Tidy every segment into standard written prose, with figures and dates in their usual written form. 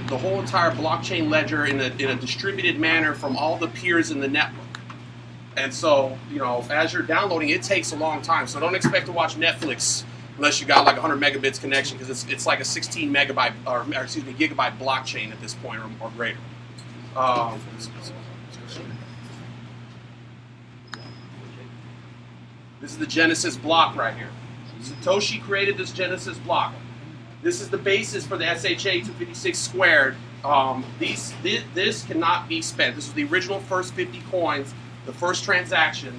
the whole entire blockchain ledger in a distributed manner from all the peers in the network. And so, as you're downloading, it takes a long time. So don't expect to watch Netflix unless you got like 100 megabits connection, because it's like a 16 megabyte or gigabyte blockchain at this point or greater. This is the Genesis block right here. Satoshi created this Genesis block. This is the basis for the SHA 256 squared. This cannot be spent. This was the original first 50 coins, the first transaction.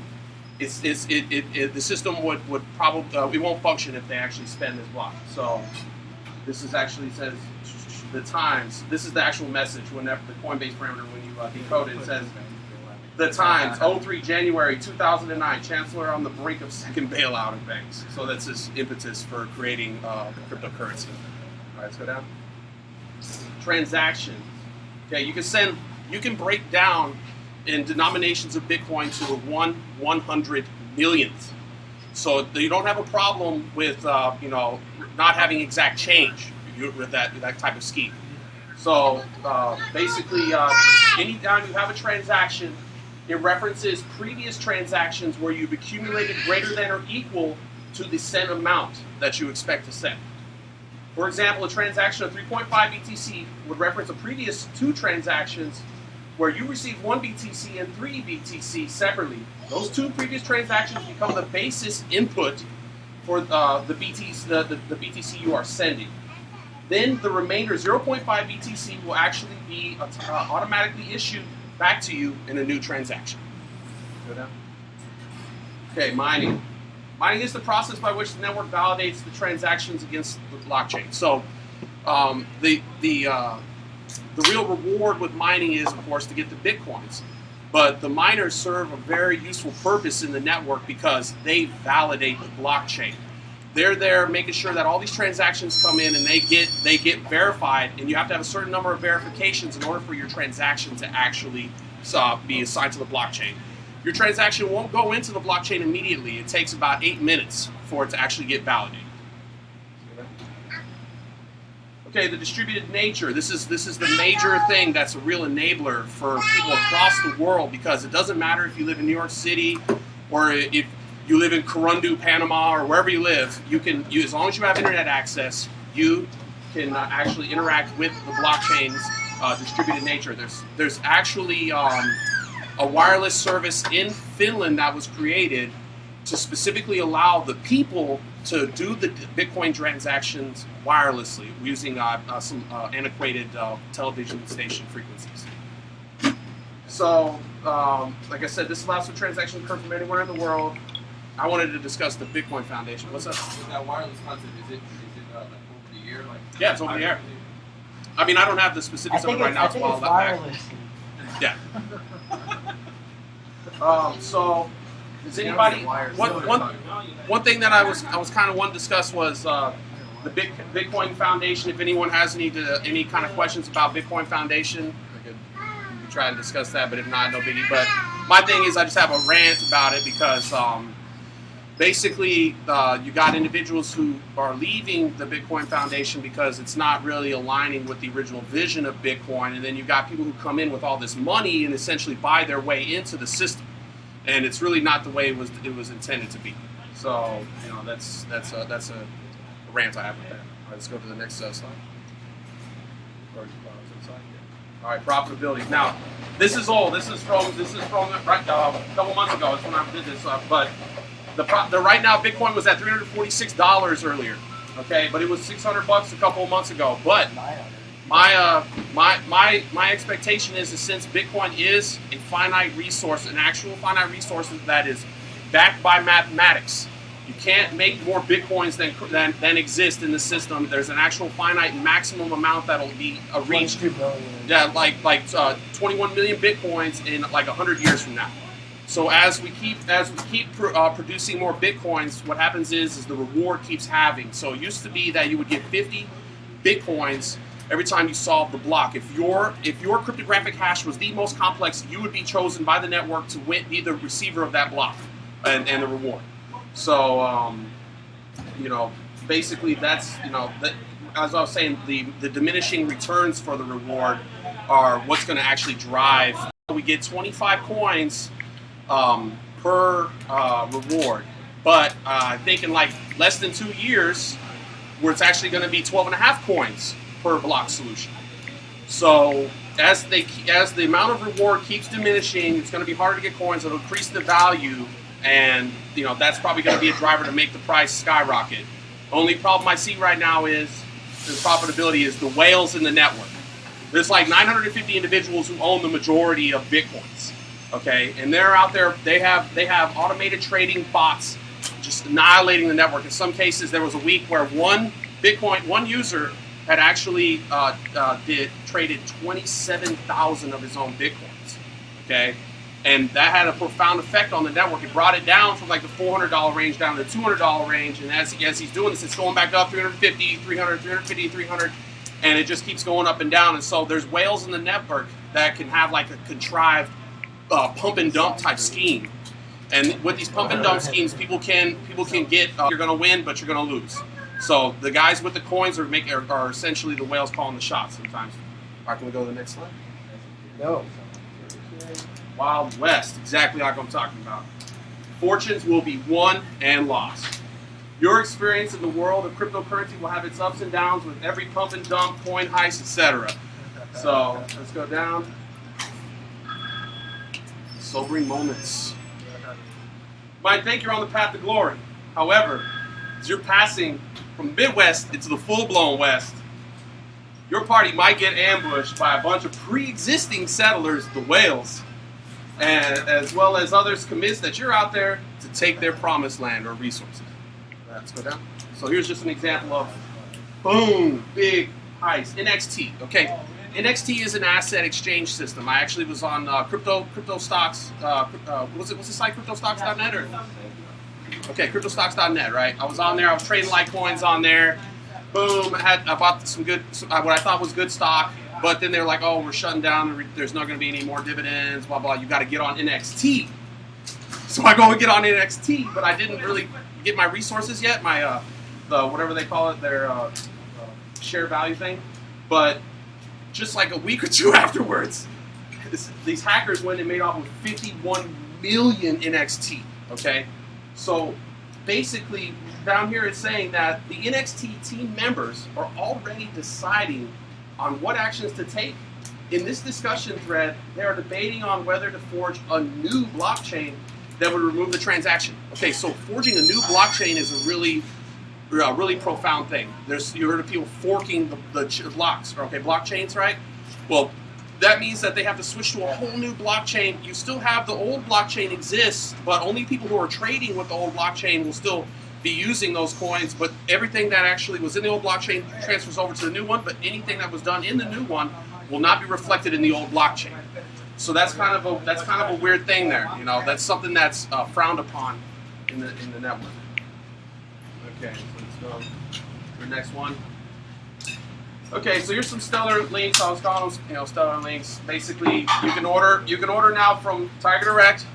The system would probably it won't function if they actually spend this block. So this is actually says the times. This is the actual message whenever the Coinbase parameter when you decode it. It says the times 03 January 2009. Chancellor on the brink of second bailout of banks. So that's his impetus for creating cryptocurrency. All right, let's go down. Transactions. Okay, you can break down in denominations of Bitcoin to a 1/100 millionth. So you don't have a problem with not having exact change with that type of scheme. So basically, anytime you have a transaction, it references previous transactions where you've accumulated greater than or equal to the sent amount that you expect to send. For example, a transaction of 3.5 BTC would reference a previous 2 transactions where you received 1 BTC and 3 BTC separately. Those 2 previous transactions become the basis input for the BTC you are sending. Then the remainder, 0.5 BTC, will actually be automatically issued back to you in a new transaction. Go down. Okay, mining. Mining is the process by which the network validates the transactions against the blockchain. So the real reward with mining is, of course, to get the Bitcoins. But the miners serve a very useful purpose in the network because they validate the blockchain. They're there making sure that all these transactions come in and they get verified, and you have to have a certain number of verifications in order for your transaction to actually be assigned to the blockchain. Your transaction won't go into the blockchain immediately. It takes about 8 minutes for it to actually get validated. Okay, the distributed nature. This is the major thing that's a real enabler for people across the world, because it doesn't matter if you live in New York City or if you live in Corundu, Panama, or wherever you live. As long as you have internet access, you can actually interact with the blockchain's distributed nature. There's actually a wireless service in Finland that was created to specifically allow the people to do the Bitcoin transactions wirelessly using some antiquated television station frequencies. So, like I said, this allows for transactions to occur from anywhere in the world. I wanted to discuss the Bitcoin Foundation. What's up? With that wireless concept, is it like over the air? Yeah, it's over the air. I mean, I don't have the specifics of it right now. I think it's wireless. Yeah. So, does anybody? One thing that I was kind of wanting to discuss was the Bitcoin Foundation. If anyone has any kind of questions about Bitcoin Foundation, we could try and discuss that. But if not, no biggie. But my thing is, I just have a rant about it because basically you got individuals who are leaving the Bitcoin Foundation because it's not really aligning with the original vision of Bitcoin, and then you got people who come in with all this money and essentially buy their way into the system. And it's really not the way it was intended to be. So that's a rant I have with that. All right, let's go to the next slide. All right, profitability. Now, this is old. This is from right, a couple months ago. That's when I did this. But the right now Bitcoin was at $346 earlier. Okay, but it was $600 a couple of months ago. But my expectation is that since Bitcoin is a finite resource, an actual finite resource that is backed by mathematics, you can't make more Bitcoins than exist in the system. There's an actual finite maximum amount that'll be reached. 22 billion. Yeah, like 21 million Bitcoins in like 100 years from now. So as we keep producing more Bitcoins, what happens is the reward keeps halving. So it used to be that you would get 50 Bitcoins every time you solve the block. If your cryptographic hash was the most complex, you would be chosen by the network to be the receiver of that block and the reward. So basically that's as I was saying, the diminishing returns for the reward are what's going to actually drive. We get 25 coins per reward, but I think in like less than 2 years, where it's actually going to be 12.5 coins per block solution. So as the amount of reward keeps diminishing, it's going to be harder to get coins. It'll increase the value, and that's probably going to be a driver to make the price skyrocket. Only problem I see right now is the profitability is the whales in the network. There's like 950 individuals who own the majority of Bitcoins, okay? And they're out there, they have automated trading bots just annihilating the network. In some cases, there was a week where one user had actually traded 27,000 of his own Bitcoins, okay? And that had a profound effect on the network. It brought it down from like the $400 range down to the $200 range. And as he's doing this, it's going back up 350, 300, 350, 300. And it just keeps going up and down. And so there's whales in the network that can have like a contrived pump and dump type scheme. And with these pump and dump schemes, people can get you're going to win, but you're going to lose. So the guys with the coins are essentially the whales calling the shots sometimes. All right, can we go to the next slide? No. Wild West, exactly like I'm talking about. Fortunes will be won and lost. Your experience in the world of cryptocurrency will have its ups and downs with every pump and dump, coin heist, etc. So let's go down. Sobering moments. You might think you're on the path to glory. However, as you're passing from the Midwest into the full-blown West, your party might get ambushed by a bunch of pre-existing settlers, the whales, and as well as others convinced that you're out there to take their promised land or resources. Let's go down. So here's just an example of, boom, big heist. NXT, okay. NXT is an asset exchange system. I actually was on crypto stocks. What's the site, cryptostocks.net or? Okay, cryptostocks.net, right? I was on there. I was trading Litecoins on there. Boom, I bought some what I thought was good stock. But then they're like, oh, we're shutting down. There's not going to be any more dividends, blah, blah. You got to get on NXT. So I go and get on NXT, but I didn't really get my resources yet, my whatever they call it, their share value thing. But just like a week or two afterwards, these hackers went and made off with 51 million NXT, okay? So basically, down here it's saying that the NXT team members are already deciding on what actions to take. In this discussion thread, they are debating on whether to forge a new blockchain that would remove the transaction. Okay, so forging a new blockchain is a really profound thing. You heard of people forking the blocks, okay, blockchains, right? Well, that means that they have to switch to a whole new blockchain. You still have the old blockchain exists, but only people who are trading with the old blockchain will still be using those coins, but everything that actually was in the old blockchain transfers over to the new one, but anything that was done in the new one will not be reflected in the old blockchain. So that's kind of a weird thing there. That's something that's frowned upon in the network. Okay, so let's go to the next one. Okay, so here's some stellar links. I was calling them, stellar links. Basically, you can order now from Tiger Direct,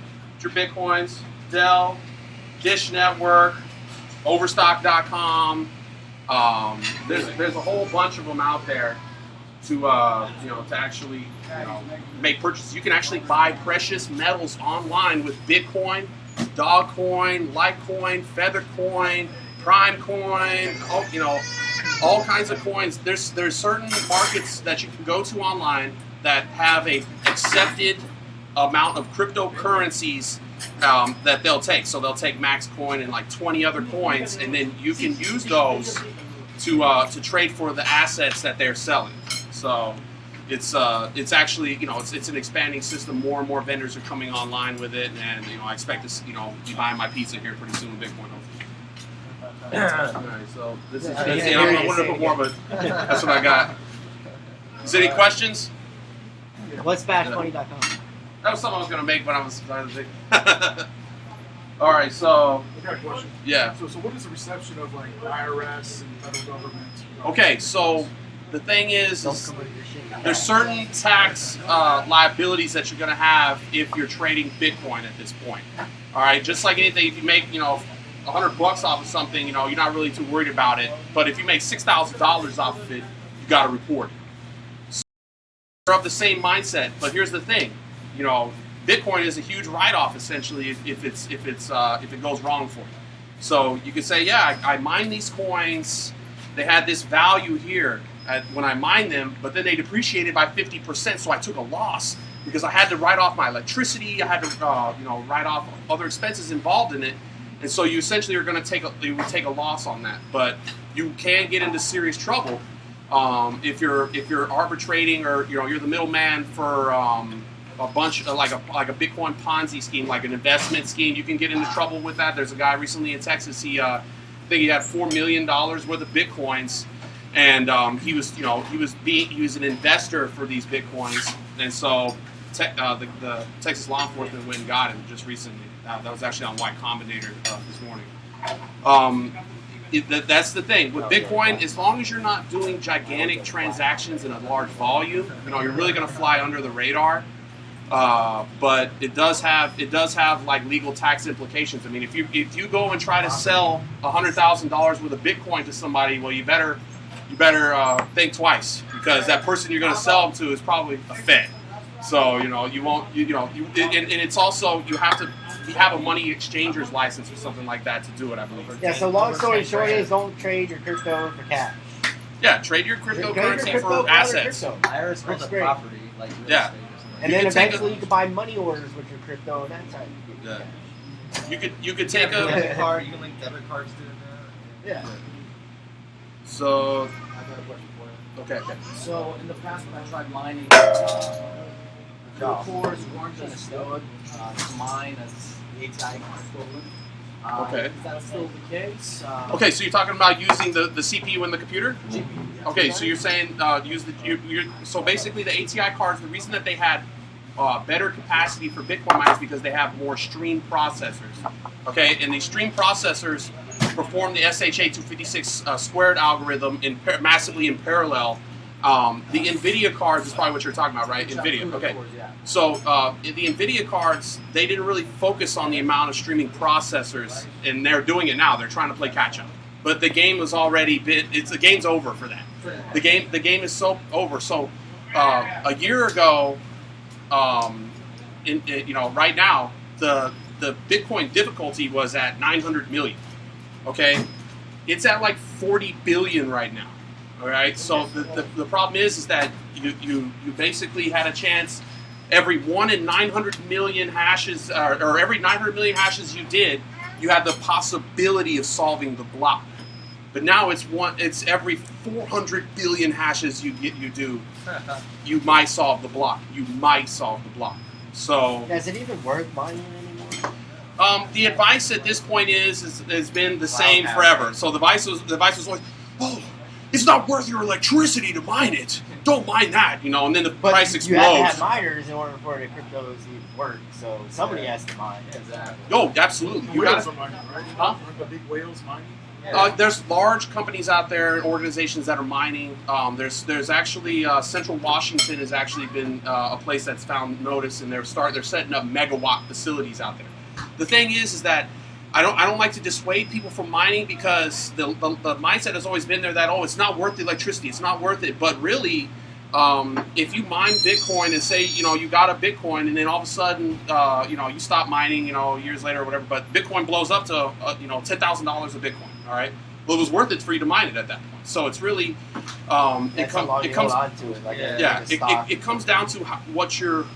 your Bitcoins, Dell, Dish Network, Overstock.com. There's a whole bunch of them out there to actually make purchases. You can actually buy precious metals online with Bitcoin, Dogcoin, Litecoin, Feathercoin, Primecoin. All kinds of coins. There's certain markets that you can go to online that have a accepted amount of cryptocurrencies that they'll take. So they'll take Max Coin and like 20 other coins, and then you can use those to trade for the assets that they're selling. So it's actually it's an expanding system. More and more vendors are coming online with it, and I expect to be buying my pizza here pretty soon with Bitcoin. All right, so this is I wanted to put more, but that's what I got. Is there any questions? What's fastmoney.com? That was something I was going to make, but I was trying to think. All right, so I got a question. Yeah. So what is the reception of like IRS and federal government? Okay, so the thing is there's certain tax liabilities that you're going to have if you're trading Bitcoin at this point. All right, just like anything, if you make $100 off of something, you're not really too worried about it. But if you make $6,000 off of it, you got to report it. So you're of the same mindset. But here's the thing, Bitcoin is a huge write-off essentially if it goes wrong for you. So you could say, yeah, I mined these coins. They had this value here when I mined them, but then they depreciated by 50%. So I took a loss because I had to write off my electricity. I had to, write off other expenses involved in it. And so you essentially are going to take a loss on that. But you can get into serious trouble if you're arbitrating or you're the middleman for a bunch of like a Bitcoin Ponzi scheme, like an investment scheme. You can get into trouble with that. There's a guy recently in Texas. I think he had $4 million worth of Bitcoins, and he was an investor for these Bitcoins, and so the Texas law enforcement went and got him just recently. That was actually on Y Combinator this morning. That's the thing with Bitcoin. As long as you're not doing gigantic transactions in a large volume, you're really going to fly under the radar. But it does have like legal tax implications. I mean, if you go and try to sell $100,000 worth of Bitcoin to somebody, well, you better think twice, because that person you're going to sell them to is probably a Fed. So you won't and it's also you have a money exchanger's license or something like that to do it, I believe. Yeah. So long story short is, don't trade your crypto for cash. Yeah, trade your cryptocurrency for assets. IRS owns a property like real Yeah. estate. And then eventually you can buy money orders with your crypto, and that's how you get cash. You could take a debit card. You can link debit cards to it now. Yeah. So I got a question for you. okay. So in the past, when I tried mining, the cores weren't understood to mine as the ATI equivalent. Okay. Is that still the case? Okay, so you're talking about using the CPU in the computer? GPU, yeah. Okay, so you're saying so basically the ATI cards, the reason that they had better capacity for Bitcoin miners because they have more stream processors. Okay, and these stream processors perform the SHA-256 squared algorithm massively in parallel. The NVIDIA cards is probably what you're talking about, right? NVIDIA, okay. So the NVIDIA cards, they didn't really focus on the amount of streaming processors, and they're doing it now. They're trying to play catch up. But the game was already the game's over for that. The game is so over. So a year ago, right now, the Bitcoin difficulty was at 900 million. Okay, it's at like 40 billion right now. All right, so the problem is that you basically had a chance every 1 in 900 million hashes, or every 900 million hashes you had the possibility of solving the block. But now it's every 400 billion hashes you do, you might solve the block. So Is it even worth mining anymore? the advice at this point has been the same forever. So the advice was always, oh, it's not worth your electricity to mine it. Don't mine that, and then the price explodes. You have to have miners in order for the cryptos to even work. So somebody has to mine. Exactly. Oh, absolutely. You Whales got are mining, right? Huh? Aren't the big whales mining? There's large companies out there, organizations that are mining. There's actually Central Washington has actually been a place that's found notice, and they're setting up megawatt facilities out there. The thing is that I don't like to dissuade people from mining because the mindset has always been there that it's not worth the electricity, it's not worth it. But really, if you mine Bitcoin and say you got a Bitcoin and then all of a sudden you stop mining years later or whatever, but Bitcoin blows up to $10,000 a Bitcoin. All right, well, it was worth it for you to mine it at that point. So it's really it comes down to what your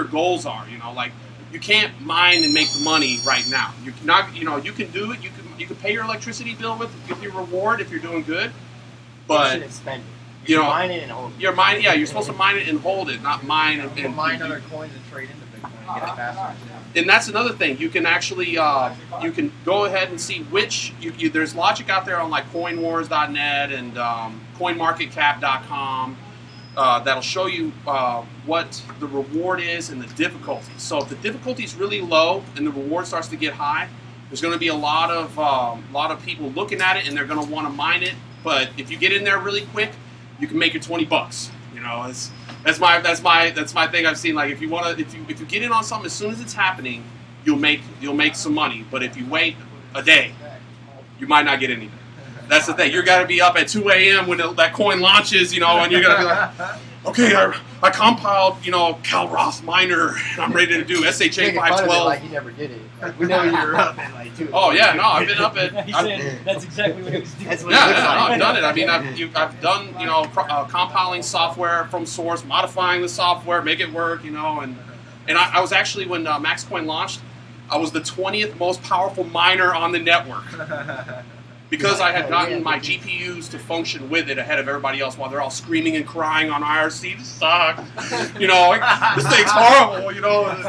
goals are. Like, you can't mine and make the money right now. You cannot. You can do it. You can pay your electricity bill with your reward if you're doing good. But you shouldn't spend it. Mine it and hold it. You're supposed to mine it and hold it, not mine and mine other coins and trade into Bitcoin and get it faster. And that's another thing. You can actually you can go ahead and see which there's logic out there on like CoinWars.net and CoinMarketCap.com that'll show you what the reward is and the difficulty. So if the difficulty is really low and the reward starts to get high, there's going to be a lot of people looking at it and they're going to want to mine it. But if you get in there really quick, you can make your $20. That's my thing I've seen. Like, if you get in on something as soon as it's happening, you'll make some money. But if you wait a day, you might not get anything. That's the thing. You're got to be up at 2 a.m. when that coin launches, you know, and you're going to be like, okay, I compiled, you know, Cal Roth miner, and I'm ready to do SHA Making fun of it 512. like he never did it. Like, we know you were up at like 2. Oh, yeah, no, I've been up at... He said that's exactly what he was doing. That's what Yeah, it looks no, like. I've done it. I mean, I've done, you know, compiling software from source, modifying the software, make it work, you know, and I was actually, when MaxCoin launched, I was the 20th most powerful miner on the network because I had gotten my GPUs to function with it ahead of everybody else while they're all screaming and crying on IRC. This sucks. You know, like, this thing's horrible, you know. He's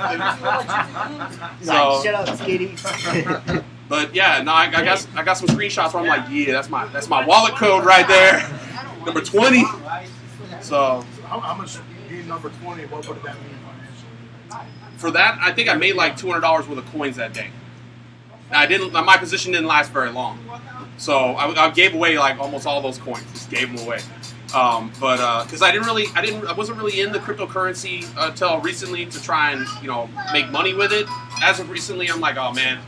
So, like, shut up, skinny. but yeah, no, I got some screenshots where I'm like, yeah, that's my wallet code right there, number 20. So How much being number 20, what would that mean financially? for that, I think I made like $200 worth of coins that day. Now, my position didn't last very long, so I gave away like almost all those coins. Just gave them away. But because I wasn't really in the cryptocurrency until recently to try and, you know, make money with it. As of recently, I'm like, oh man,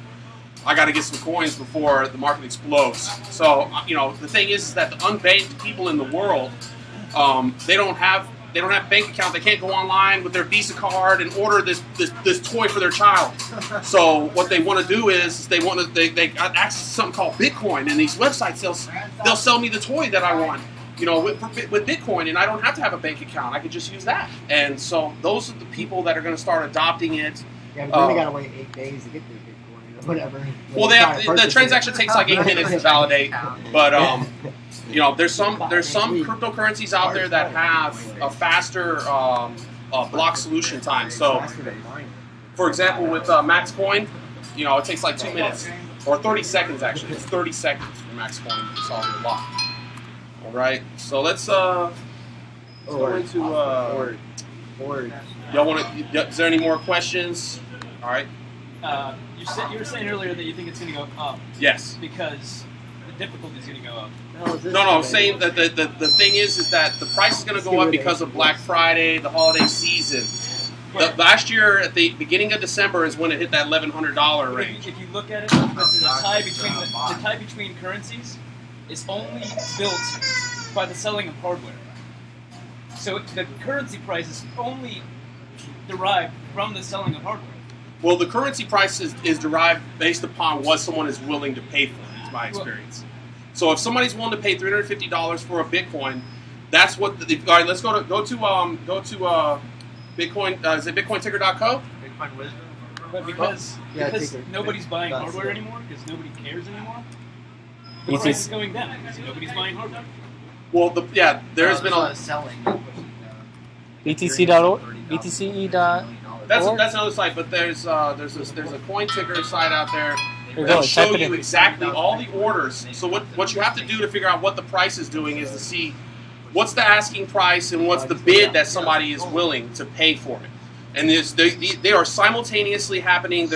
I got to get some coins before the market explodes. So, you know, the thing is that the unbanked people in the world, they don't have a bank account. They can't go online with their Visa card and order this toy for their child. So what they want to do is they got access to something called Bitcoin, and these websites they'll sell me the toy that I want, you know, with Bitcoin, and I don't have to have a bank account. I could just use that. And so those are the people that are going to start adopting it. Yeah, but then they gotta wait 8 days to get their Bitcoin or whatever. Well, the transaction takes like 8 minutes to validate, but you know, there's some cryptocurrencies out there that have a faster block solution time. So, for example, with MaxCoin, you know, it takes like 2 minutes or 30 seconds actually. It's 30 seconds for MaxCoin to solve your block. All right, so let's go into. Y'all want to? Is there any more questions? All right. You were saying earlier that you think it's going to go up. Yes. Because the difficulty is going to go up. No, I'm saying that the thing is that the price is going to go up because of Black Friday, the holiday season. Last year, at the beginning of December, is when it hit that $1,100 range. If you look at it, the tie between currencies is only built by the selling of hardware. So the currency price is only derived from the selling of hardware. Well, the currency price is derived based upon what someone is willing to pay for it, is my experience. So if somebody's willing to pay $350 for a Bitcoin, that's what. All right, let's go to Bitcoin. Is it BitcoinTicker.co? Bitcoin Wisdom. But because nobody's buying hardware anymore, because nobody cares anymore, the price is going down because nobody's buying hardware. Well, there's been a selling. BTC.org, BTCE. That's another site, but there's a coin ticker site out there Here, that'll go, show type it you in. exactly all the orders. So what you have to do to figure out what the price is doing is to see what's the asking price and what's the bid that somebody is willing to pay for it. And they are simultaneously happening.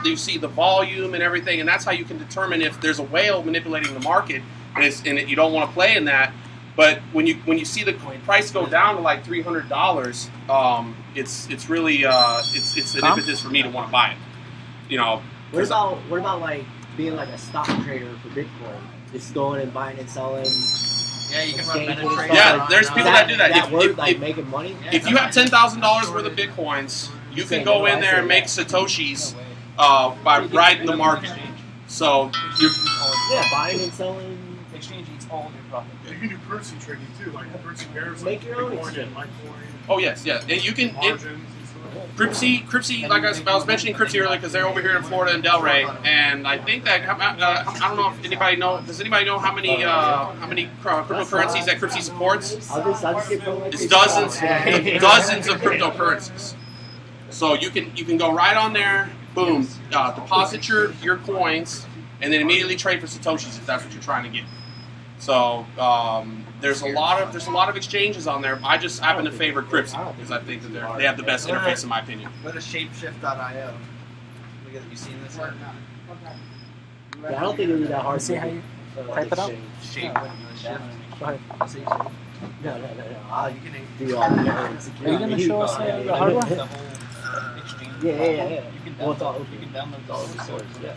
You see the volume and everything, and that's how you can determine if there's a whale manipulating the market, and you don't want to play in that. But when you see the price go down to like $300, it's really it's an impetus for me to want to buy it. You know. What about like being like a stock trader for Bitcoin? Just going and buying and selling. Yeah, you can run exchanges better and trades. stuff. Yeah, there's people that do that. Like making money. If you have $10,000 worth of Bitcoins, you can go in there and make Satoshis by riding the market. So you're buying and selling. Exchange eats all of your profit. You can do currency trading too, like currency pairs, Make like your own Bitcoin exchange. and Litecoin, oh yes, yeah, and you can. margins and stuff. Cryptsy, like I was mentioning Cryptsy earlier because they're over here in Florida and Delray, and I think that I don't know if anybody know. Does anybody know how many cryptocurrencies that Cryptsy supports? I'll just get from like It's dozens of cryptocurrencies. So you can go right on there, boom, deposit your coins, and then immediately trade for Satoshis if that's what you're trying to get. So there's a lot of exchanges on there. I just happen to favor Cryptsy because I think that they have the best interface in my opinion. Go to shapeshift.io. Look at you seen this one? Yeah, I don't think it would be that hard to See how you type it out? Shape. Shift. Go ahead. No. You can Do all the network Are you security. going to show us the hardware? The whole exchange. Yeah. You can Well, it's all download the whole source yeah.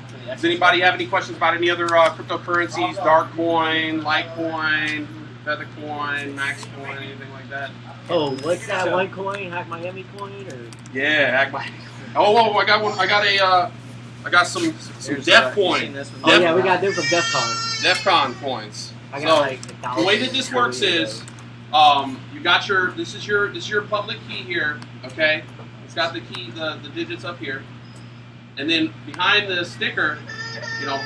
for the Does anybody have any questions about any other cryptocurrencies? Darkcoin, Litecoin, Feathercoin, Maxcoin, anything like that? Oh, what's that one coin? Hack Miami coin or? Yeah, Hack Miami. Oh, I got one. I got some Def coin. Oh yeah, we got them from DEFCON. DEFCON coins. I got So, like 1,000. the way that this works is, you got this is your public key here, okay? It's got the key, the digits up here, and then behind the sticker,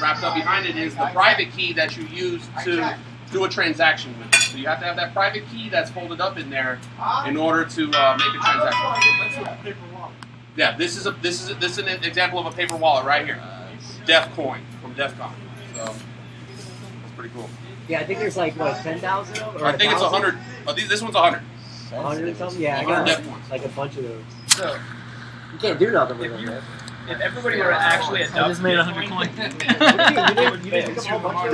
wrapped up behind it is the private key that you use to do a transaction with it. So you have to have that private key that's folded up in there in order to make a transaction. That's a paper wallet. Yeah, this is an example of a paper wallet right here, Def coin from DEFCON. So it's pretty cool. Yeah, I think there's like what 10,000 of them. Or I think it's 1,000? 100. Oh, this one's 100. 100 or something. Yeah, I 100 got Def coins. like a bunch of those. So You can't do nothing with if them. if everybody were to actually adopt I just made 100 Bitcoin, coins. You didn't pick up a whole bunch of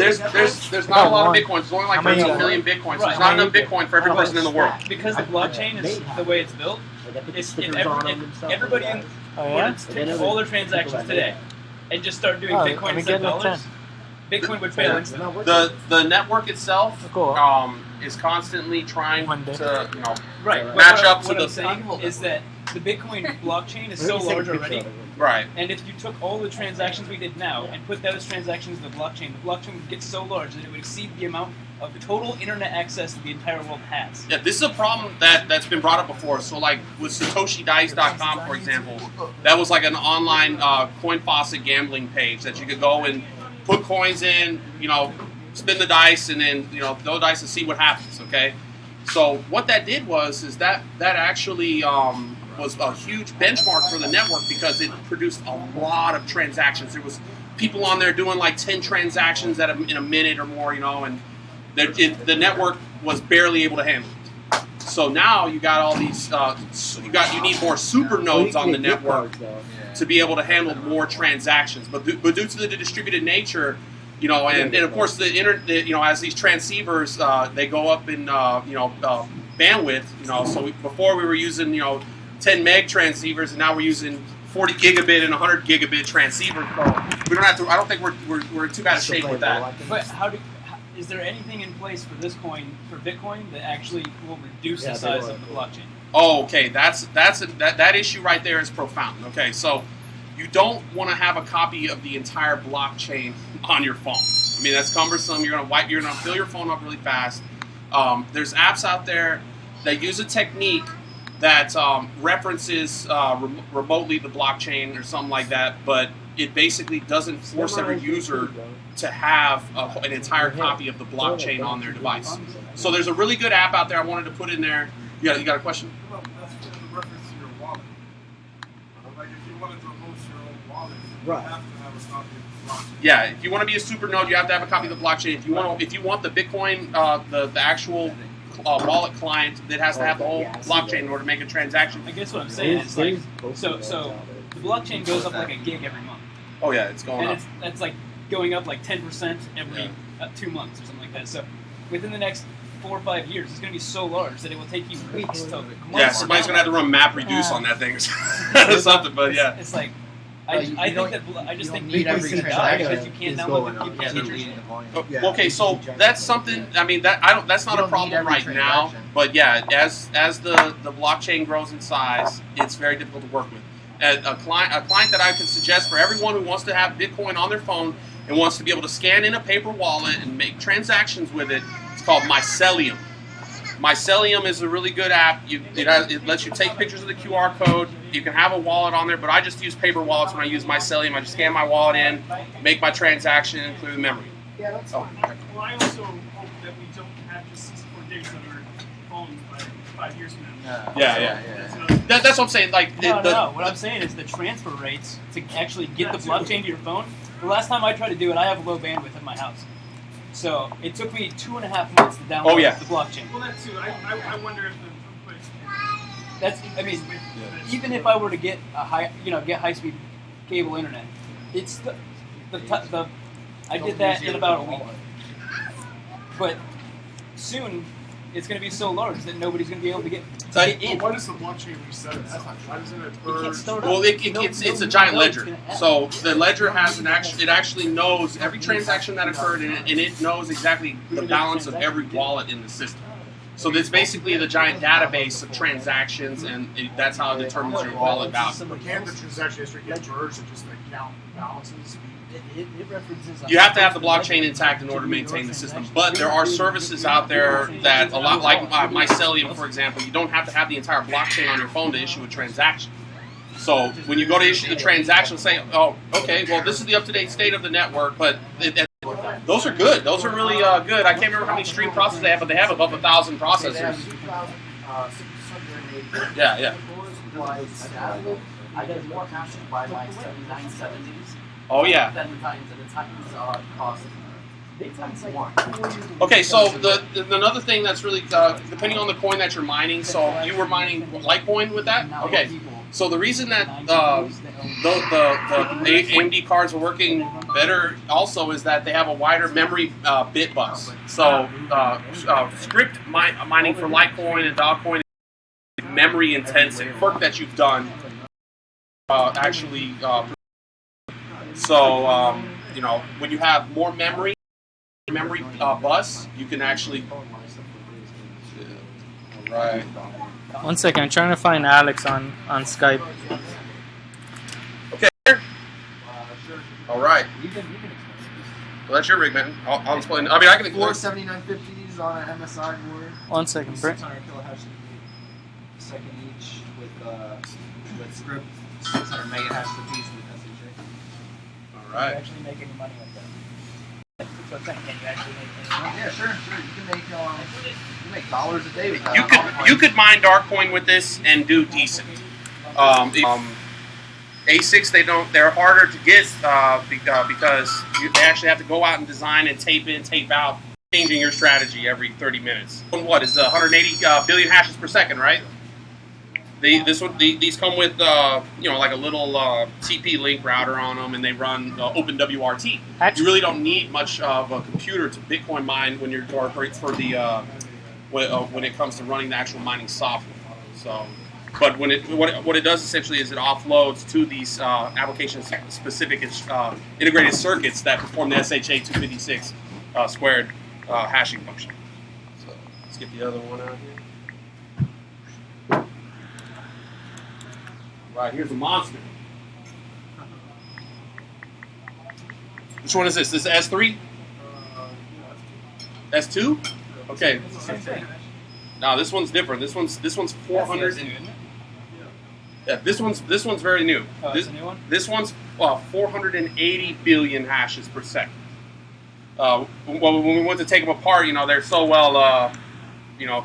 There's not a lot of Bitcoins. There's only like How many 13 are million Bitcoins. So Right. there's not enough Bitcoin for every Oh, person in the world. because the blockchain is the way it's built, Like, I put if stickers on them and stuff. everybody like in that. Oh, were yeah? to take all their transactions today and just start doing Oh, Bitcoin I'm instead of getting a dollars, Bitcoin would fail It's instantly. not working. The network itself Cool. is constantly trying One day. to Right. But match what, up to what the I'm saying is that the Bitcoin blockchain is so Let me take a large picture already, of it. right. and if you took all the transactions we did now and put those transactions in the blockchain would get so large that it would exceed the amount of total internet access that the entire world has. Yeah, this is a problem that's been brought up before. So, like with SatoshiDice.com, for example, that was like an online coin faucet gambling page that you could go and put coins in, spin the dice, and then throw dice and see what happens. Okay, so what that did was that actually was a huge benchmark for the network because it produced a lot of transactions. There was people on there doing like 10 transactions in a minute or more, and the network was barely able to handle it. So now you got all these. You need more super nodes on the network to be able to handle more transactions. But due to the distributed nature, and of course the internet, as these transceivers they go up in bandwidth, So before we were using 10 meg transceivers, and now we're using 40 gigabit and 100 gigabit transceivers. So we don't have to. I don't think we're in too bad a shape with that. But is there anything in place for Bitcoin that actually will reduce the size of the blockchain? Oh, okay. That issue right there is profound. Okay, so you don't want to have a copy of the entire blockchain on your phone. I mean, that's cumbersome. You're gonna fill your phone up really fast. There's apps out there that use a technique that references remotely the blockchain or something like that, but it basically doesn't force every user to have an entire copy of the blockchain on their device. So there's a really good app out there I wanted to put in there. You got a question? Well, that's in reference to your wallet. Like if you wanted to host your own wallet, you Right. have to have a copy of the blockchain. Yeah, if you want to be a super node, you have to have a copy of the blockchain. If you want the Bitcoin, the actual wallet client, it has to have the whole blockchain in order to make a transaction. I guess what I'm saying is like so the blockchain goes up like a gig every month, Oh yeah, it's going and up. that's like going up like 10% every 2 months or something like that. So within the next 4 or 5 years, it's going to be so large that it will take you weeks to months. Yeah, somebody's gonna have to run MapReduce on that thing or something. But yeah, It's like Oh, I just think need every Bitcoin should die transaction because you can't is download going the up. Yeah, they're features. leading the volume. Yeah. okay, so that's something. I mean, that's not You a don't need problem every right now. transaction. But yeah, as the blockchain grows in size, it's very difficult to work with. A client that I could suggest for everyone who wants to have Bitcoin on their phone and wants to be able to scan in a paper wallet and make transactions with it, it's called Mycelium. Mycelium is a really good app. It lets you take pictures of the QR code. You can have a wallet on there, but I just use paper wallets when I use Mycelium. I just scan my wallet in, make my transaction, and clear the memory. Yeah, that's Oh, fine. Well, I also hope that we don't have just 64 gigs on our phones by 5 years from now. Yeah. That's another- That's what I'm saying. Like, No. What I'm saying is the transfer rates to actually get the blockchain to your phone. The last time I tried to do it, I have low bandwidth in my house, so it took me 2.5 months to download Oh, yeah. the blockchain. Well, that too. I wonder if the Even if I were to get get high speed cable internet, it's I did that in about a week. But soon, it's going to be so large that nobody's going to be able to get So- in. Why does the blockchain reset it? Why doesn't it You can't merge? start Well, up. it's a giant ledger. So the ledger has it actually knows every transaction that occurred in it, and it knows exactly the balance of every wallet in the system. So it's basically the giant database of transactions, and that's how it determines your wallet value. But can't the transaction history get merged and just account balances? It references. You have to have the blockchain intact in order to maintain the system. But there are services out there that a lot like Mycelium, for example, you don't have to have the entire blockchain on your phone to issue a transaction. So when you go to issue the transaction, say, oh, okay, well, this is the up-to-date state of the network, but those are good. Those are really good. I can't remember how many stream processors they have, but they have above 1,000 processors. Yeah. I get more hash by like 7970s. Oh, yeah. Than the Titans, and the Titans cost big times more. Okay, so another thing that's really, depending on the coin that you're mining, so you were mining Litecoin with that? Okay. So the reason that the AMD cards are working better also is that they have a wider memory bit bus. So script mining for Litecoin and Dogcoin is memory intensive. Work that you've done actually. So when you have more memory bus, you can actually. All right. 1 second, I'm trying to find Alex on Skype. Okay. All right. Well, that's your rig, man. I'll explain. I mean, I can explain. 7950s on an MSI board. 1 second, Brent. 600 kilohash a second each with script, 600 mega hash per piece with SHA. All Can you right. actually make any money with that? That's what I'm saying. Can you actually make any money? Yeah, sure. You can make dollars a day with that. You could mine Darkcoin with this and do decent. ASICs they're harder to get because they actually have to go out and design and tape in, tape out, changing your strategy every 30 minutes. What is 180 billion hashes per second, right? These come with like a little TP-Link router on them, and they run OpenWRT. You really don't need much of a computer to Bitcoin mine when you're when it comes to running the actual mining software. So, but what it does essentially is it offloads to these application-specific integrated circuits that perform the SHA-256 squared hashing function. So let's get the other one out here. Right, here's a monster. Which one is this? This is S3? S2? Okay. No, this one's different. This one's 400. Yeah, this one's very new. Oh, This that's a new one? this one's 480 billion hashes per second. Well, when we went to take them apart, they're so well,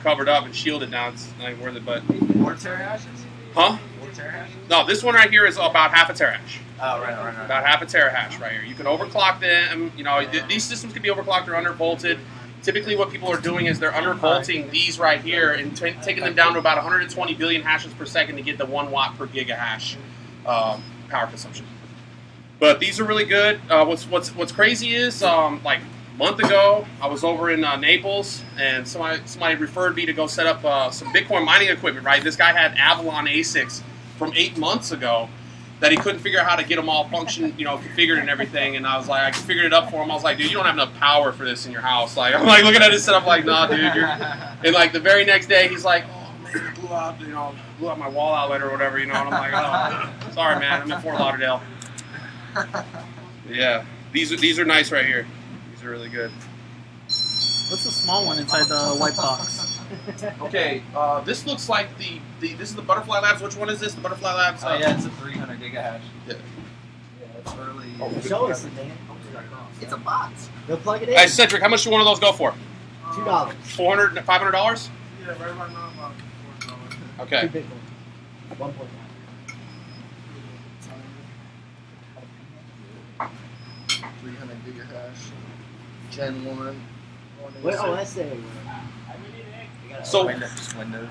covered up and shielded now. It's not even worth it. But 4 terahashes? huh? 4 terahashes? No, this one right here is about half a terahash. Oh, right. About half a terahash right here. You can overclock them. These systems can be overclocked or undervolted. Typically, what people are doing is they're undervolting these right here and taking them down to about 120 billion hashes per second to get the 1 watt per gigahash power consumption. But these are really good. What's crazy is like a month ago I was over in Naples and somebody referred me to go set up some Bitcoin mining equipment. Right, this guy had Avalon ASICs from 8 months ago that he couldn't figure out how to get them all configured and everything. And I was like, I figured it up for him. I was like, dude, you don't have enough power for this in your house. Like, I'm like looking at his setup like, nah, dude. And like the very next day, he's like, oh man, I blew out my wall outlet or whatever, And I'm like, oh, sorry, man, I'm in Fort Lauderdale. Yeah, these are nice right here. These are really good. What's the small one inside the white box? Okay, this looks like this is the Butterfly Labs. Which one is this? The Butterfly Labs? Oh, yeah, it's a 300 gigahash. Yeah. Yeah, it's early. Show us the name. It's a box. They'll plug it in. Hey, Cedric, how much do one of those go for? $2. $400, $500? Yeah, right about now about $4. Okay. 2 Bitcoin. 1.9. 300 gigahash. Gen 1. Wait, that's there. So, Just Windows.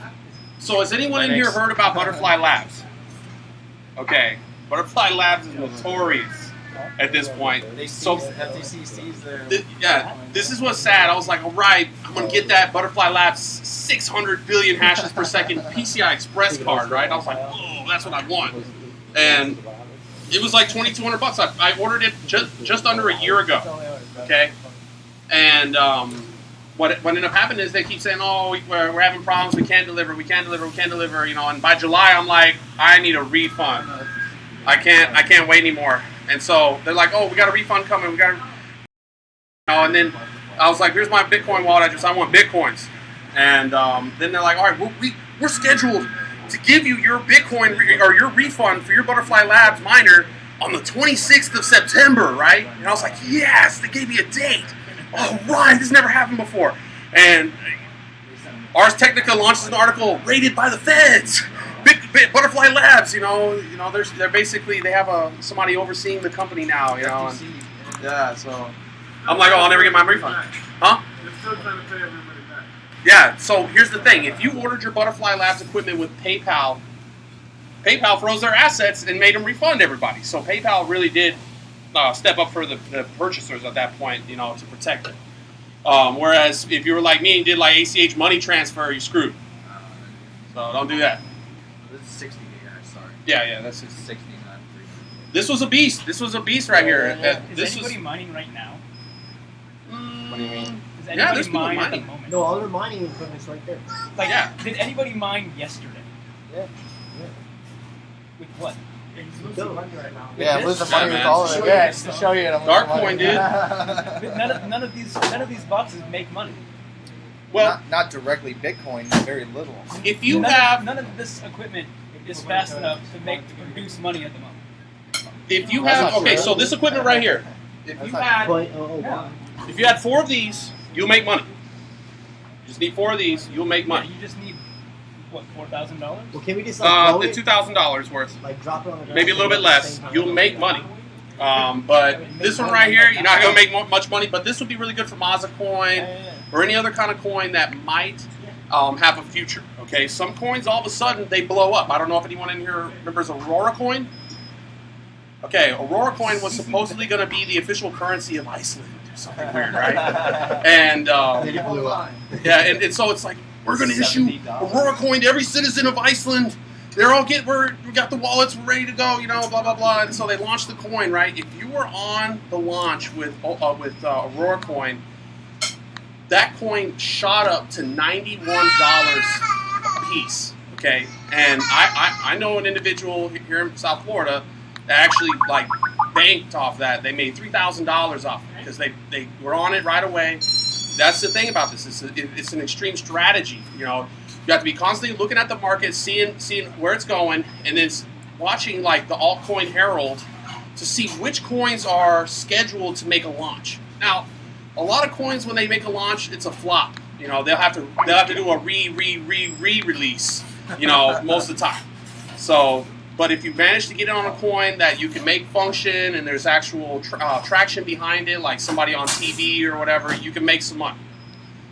so has anyone in here heard about Butterfly Labs? Okay, Butterfly Labs is notorious at this point. They So FTC sees their. this is what's sad. I was like, all right, I'm gonna get that Butterfly Labs 600 billion hashes per second PCI Express card, right? I was like, oh, that's what I want, and it was like $2,200. I ordered it just under a year ago. Okay, and what ended up happening is they keep saying, oh, we're having problems, we can't deliver, you know. And by July, I'm like, I need a refund. I can't wait anymore. And so they're like, oh, we got a refund coming. We got, and then I was like, here's my Bitcoin wallet address. I want Bitcoins. And then they're like, all right, we're scheduled to give you your Bitcoin or your refund for your Butterfly Labs miner on the 26th of September, right? And I was like, yes, they gave me a date. All right, this never happened before. And Ars Technica launches an article rated by the feds. Butterfly Labs, you know, they're basically, they have somebody overseeing the company now, you know. And, yeah, so I'm like, oh, I'll never get my refund. Huh? They're still trying to pay everybody back. Yeah, so here's the thing. If you ordered your Butterfly Labs equipment with PayPal froze their assets and made them refund everybody. So PayPal really did step up for the purchasers at that point, you know, to protect it. Whereas if you were like me and did like ACH money transfer, you're screwed. So don't do that. This is 60 guys, sorry. Yeah, that's just 60, not 300. This was a beast. This was a beast right here. Is anybody mining right now? What do you mean? Is Yeah, anybody there's people mine at the mining. moment? No, all their mining equipment's right there. Like, Yeah. did anybody mine yesterday? Yeah. With what? He's losing money right now. Yeah, This- losing money Yeah, with man. all of it. Yeah, it's to show you. Darkcoin did. But none of these boxes make money. Well, not directly Bitcoin, very little. if you none have, none of this equipment is fast enough to produce money at the moment. if you That's have, not okay, true. so this equipment right here, if That's you not had, But, wow. if you had 4 of these, you'll make money. You just need 4 of these, you'll make Yeah, money. you just need what, $4,000? Well, can we just like blow The it? $2,000 worth, Like drop it on the ground? maybe a little bit at the less. same time? You'll make money. But this one right here, you're not gonna make much money. But this would be really good for Maza coin or any other kind of coin that might have a future. Okay, some coins all of a sudden they blow up. I don't know if anyone in here remembers Aurora coin. Okay, Aurora coin was supposedly going to be the official currency of Iceland or something weird, right? And Then it blew up. yeah, and so it's like we're going to issue Aurora coin to every citizen of Iceland. They're all we got the wallets, we're ready to go, you know, blah blah blah. And so they launched the coin, right? If you were on the launch with Aurora coin, that coin shot up to $91 a piece. Okay, and I know an individual here in South Florida that actually like banked off that. They made $3,000 off it because they were on it right away. That's the thing about this. It's an extreme strategy. You know, you have to be constantly looking at the market, seeing where it's going, and then watching like the Altcoin Herald to see which coins are scheduled to make a launch. Now, a lot of coins when they make a launch, it's a flop. You know, they'll have to do a re-release. You know, most of the time. So, but if you manage to get it on a coin that you can make function and there's actual traction behind it, like somebody on TV or whatever, you can make some money.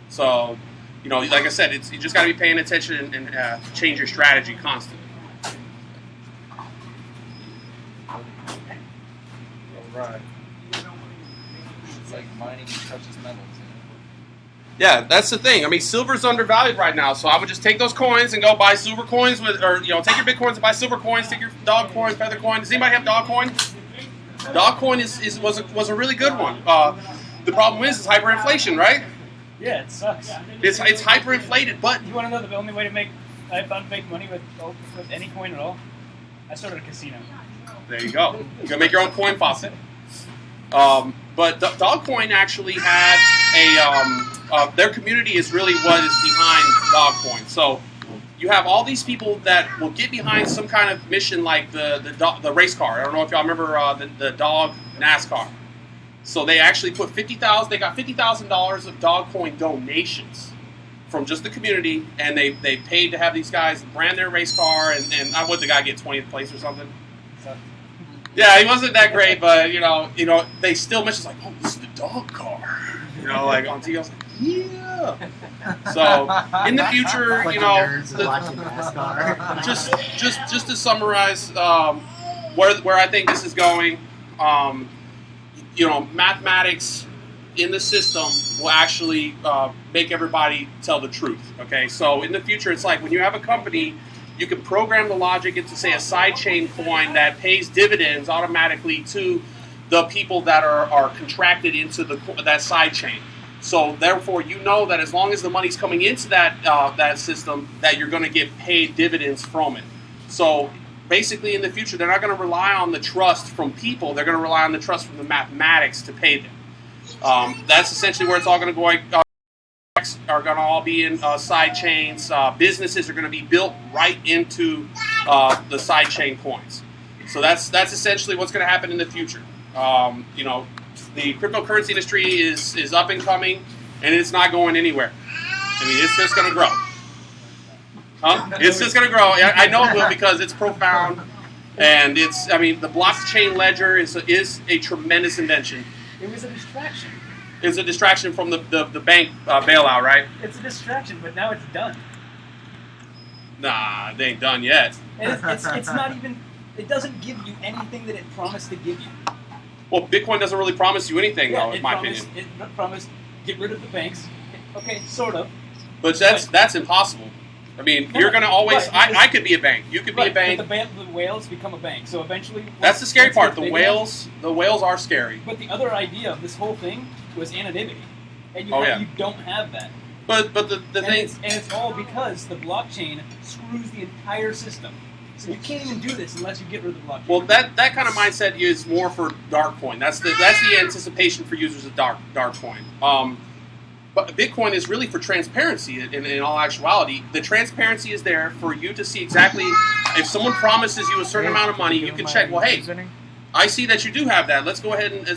So, you know, like I said, you just got to be paying attention and change your strategy constantly. Right. It's like mining precious metals. Yeah, that's the thing. I mean, silver's undervalued right now, so I would just take those coins and go buy silver coins take your Bitcoins and buy silver coins. Take your dog coin, feather coin. Does anybody have dog coin? Dog coin was a really good one. The problem is it's hyperinflation, right? Yeah, it sucks. It's hyperinflated, but You want to know the only way I found to make money with any coin at all? I started a casino. there you go. You can make your own coin faucet. But Dogcoin actually had their community is really what is behind Dogcoin. So you have all these people that will get behind some kind of mission like the race car. I don't know if y'all remember the dog NASCAR. So they actually put $50,000. They got $50,000 of Dogcoin donations from just the community, and they paid to have these guys brand their race car. And I would the guy get 20th place or something. Yeah, he wasn't that great, but you know, they still mention like, oh, this is the dog car. You know, like on TV, I was like, yeah. So in the future, Like you know, nerds watching NASCAR. just to summarize, where I think this is going. mathematics in the system will actually make everybody tell the truth. Okay, so in the future, it's like when you have a company, you can program the logic into, say, a sidechain coin that pays dividends automatically to the people that are contracted into that sidechain. So therefore, you know that as long as the money's coming into that system, that you're going to get paid dividends from it. So basically, in the future, they're not going to rely on the trust from people. They're going to rely on the trust from the mathematics to pay them. That's essentially where it's all going to go. Are going to all be in side chains. Businesses are going to be built right into the side chain coins. So that's essentially what's going to happen in the future. The cryptocurrency industry is up and coming, and it's not going anywhere. I mean, it's just going to grow. It's just going to grow. I know it will because it's profound, and the blockchain ledger is a tremendous invention. It was a distraction. It's a distraction from the bank bailout, right? It's a distraction, but now it's done. Nah, they ain't done yet. And it's not even. It doesn't give you anything that it promised to give you. Well, Bitcoin doesn't really promise you anything, though, in my opinion. It promised get rid of the banks. Okay, sort of. But that's impossible. I mean, you're going to always. Right, I could be a bank. You could be a bank. But the whales become a bank. So eventually. That's the scary part. The whales are scary. But the other idea of this whole thing was anonymity, and you don't have that. But the thing. It's all because the blockchain screws the entire system. So you can't even do this unless you get rid of the blockchain. Well, that kind of mindset is more for Darkcoin. That's the anticipation for users of Darkcoin. But Bitcoin is really for transparency. In all actuality, the transparency is there for you to see exactly if someone promises you a certain amount of money, you can check. Well, hey, I see that you do have that. Let's go ahead and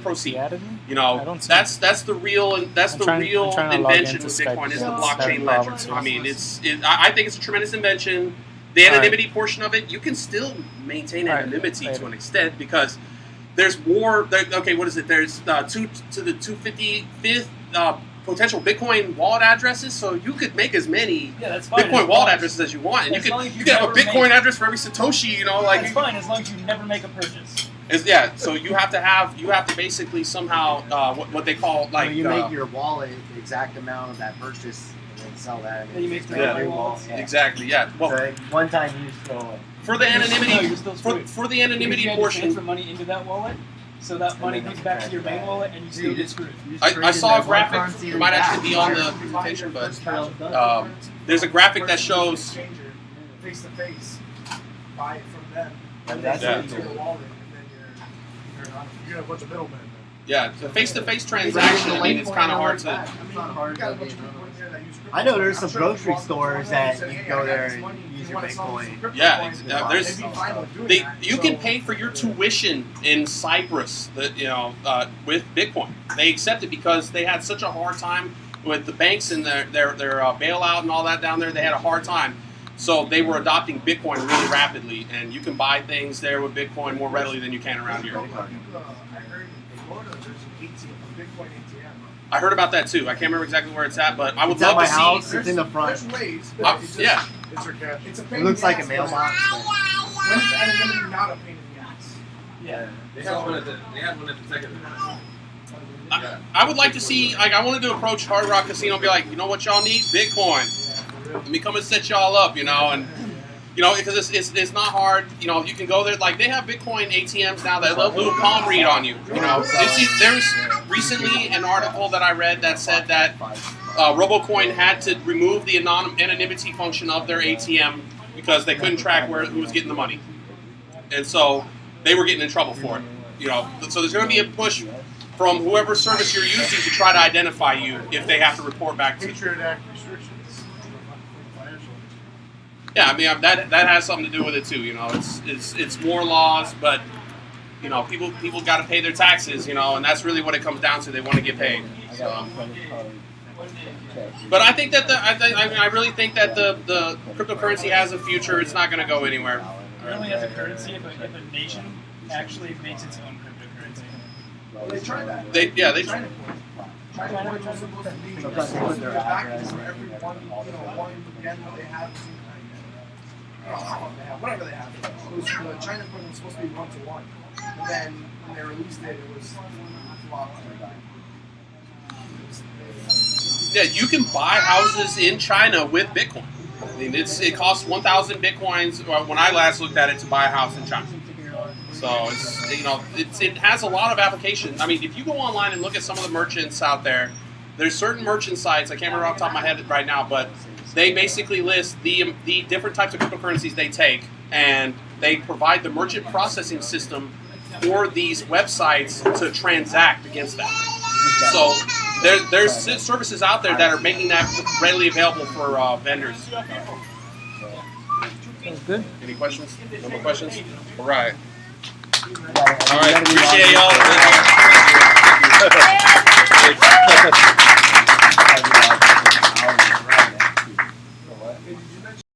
proceed. That's the real invention with Bitcoin is the blockchain ledger. I mean, I think it's a tremendous invention. The anonymity portion of it, you can still maintain anonymity to an extent because there's more. Okay, what is it? There's 2 to the 255th potential Bitcoin wallet addresses, so you could make as many Bitcoin wallet addresses as you want, and you can have a Bitcoin address for every Satoshi. That's fine as long as you never make a purchase. So you have to basically somehow what they call like you make your wallet the exact amount of that purchase. Sell that. And you make the wallets. Exactly. Yeah. Well, so one time you throw it. For the anonymity, for the anonymity portion, transfer money into that wallet, so that money comes back to your main wallet, and you still get screwed. I saw a graphic. It might actually be on the presentation, but there's a graphic that shows face to face. Buy it from them, and that's then you the wallet, and then you're a bunch of middlemen. Yeah, the face-to-face transaction. I mean, it's kind of hard to. It's not hard to. I know there's some grocery stores that you go there and use your Bitcoin. Yeah, you can pay for your tuition in Cyprus, with Bitcoin. They accept it because they had such a hard time with the banks and their bailout and all that down there. They had a hard time, so they were adopting Bitcoin really rapidly, and you can buy things there with Bitcoin more readily than you can around here. I heard about that too. I can't remember exactly where it's at, but I would love to see. House. It's in the front. There's ways. Yeah. It looks like a mailbox. When's anonymity not a pain in the ass? Yeah. They had one at the second. I would like to see. Like, I wanted to approach Hard Rock Casino and be like, you know what y'all need? Bitcoin. Let me come and set y'all up, and. Because it's not hard. You can go there. Like, they have Bitcoin ATMs now that they'll do a palm read on you. There's recently an article that I read that said that RoboCoin had to remove the anonymity function of their ATM because they couldn't track who was getting the money, and so they were getting in trouble for it. So there's going to be a push from whoever service you're using to try to identify you if they have to report back to you. Patriot Act restrictions. Yeah, I mean that has something to do with it too. It's more laws, but people got to pay their taxes. And that's really what it comes down to. They want to get paid. But I think that I really think that the cryptocurrency has a future. It's not going to go anywhere. It only has a currency if a nation actually makes its own cryptocurrency. Well, they tried that. They tried. China was supposed to be their address for every one yen that they have. Whatever they have. China was supposed to be 1-to-1. And then when they released it, it was flopped. Yeah, you can buy houses in China with Bitcoin. I mean, it costs 1,000 Bitcoins when I last looked at it to buy a house in China. So it has a lot of applications. I mean, if you go online and look at some of the merchants out there, there's certain merchant sites. I can't remember off the top of my head right now, but they basically list the different types of cryptocurrencies they take, and they provide the merchant processing system for these websites to transact against that. So there's services out there that are making that readily available for vendors. Sounds good. Any questions? No more questions? All right. All All right. Appreciate y'all. Thank you.